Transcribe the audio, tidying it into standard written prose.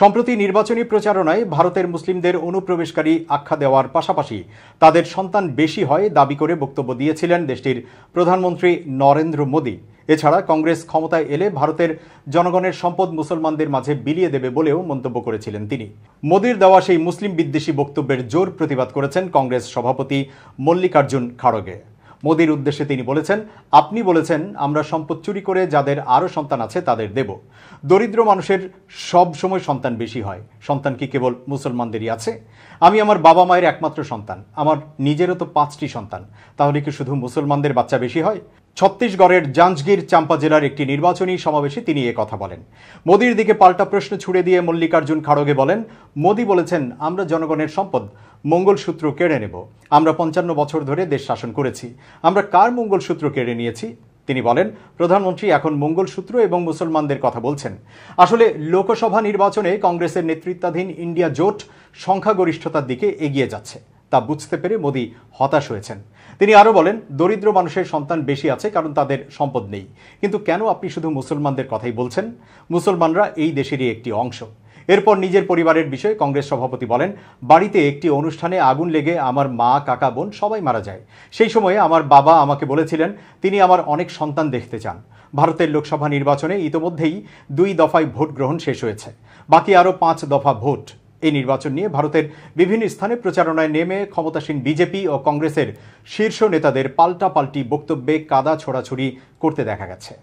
সম্প্রতি নির্বাচনী প্রচারণায় ভারতের মুসলিমদের অনুপ্রবেশকারী আখ্যা দেওয়ার পাশাপাশি তাদের সন্তান বেশি হয় দাবি করে বক্তব্য দিয়েছিলেন দেশটির প্রধানমন্ত্রী নরেন্দ্র মোদী। এছাড়া কংগ্রেস ক্ষমতায় এলে ভারতের জনগণের সম্পদ মুসলমানদের মাঝে বিলিয়ে দেবে বলেও মন্তব্য করেছিলেন তিনি। মোদীর দেওয়া সেই মুসলিম বিদ্বেষী বক্তব্যের জোর প্রতিবাদ করেছেন কংগ্রেস সভাপতি মল্লিকার্জুন খাড়গে। মোদীর উদ্দেশ্যে তিনি বলেছেন, আপনি বলেছেন আমরা সম্পদ চুরি করে যাদের আরও সন্তান আছে তাদের দেব। দরিদ্র মানুষের সব সময় সন্তান বেশি হয়, সন্তান কি কেবল মুসলমানদেরই আছে? আমি আমার বাবা মায়ের একমাত্র সন্তান, আমার নিজেরও তো 5টি সন্তান, তাহলে কি শুধু মুসলমানদের বাচ্চা বেশি হয়? ছত্তিশগড়ের জাঞ্জগির চাম্পা জেলার একটি নির্বাচনী সমাবেশে তিনি কথা বলেন। মোদীর দিকে পাল্টা প্রশ্ন ছুড়ে দিয়ে মল্লিকার্জুন খাড়গে বলেন, মোদী বলেছেন আমরা জনগণের সম্পদ মঙ্গলসূত্র কেড়ে নেব। আমরা 55 বছর ধরে দেশ শাসন করেছি, আমরা কার মঙ্গলসূত্র কেড়ে নিয়েছি? তিনি বলেন, প্রধানমন্ত্রী এখন মঙ্গলসূত্র এবং মুসলমানদের কথা বলছেন। আসলে লোকসভা নির্বাচনে কংগ্রেসের নেতৃত্বাধীন ইন্ডিয়া জোট সংখ্যাগরিষ্ঠতার দিকে এগিয়ে যাচ্ছে, তা বুঝতে পেরে মোদী হতাশ হয়েছেন। তিনি আরও বলেন, দরিদ্র মানুষের সন্তান বেশি আছে কারণ তাদের সম্পদ নেই, কিন্তু কেন আপনি শুধু মুসলমানদের কথাই বলছেন? মুসলমানরা এই দেশেরই একটি অংশ। এরপর নিজের পরিবারের বিষয়ে কংগ্রেস সভাপতি বলেন, বাড়িতে একটি অনুষ্ঠানে আগুন লেগে আমার মা, কাকা, বোন সবাই মারা যায়। সেই সময়ে আমার বাবা আমাকে বলেছিলেন তিনি আমার অনেক সন্তান দেখতে চান। ভারতের লোকসভা নির্বাচনে ইতোমধ্যেই 2 দফায় ভোট গ্রহণ শেষ হয়েছে, বাকি আরও 5 দফা ভোট। এই নির্বাচন নিয়ে ভারতের বিভিন্ন স্থানে প্রচারণায় নেমে ক্ষমতাসীন বিজেপি ও কংগ্রেসের শীর্ষ নেতাদের পাল্টাপাল্টি বক্তব্যে কাদা ছোড়াছুড়ি করতে দেখা গেছে।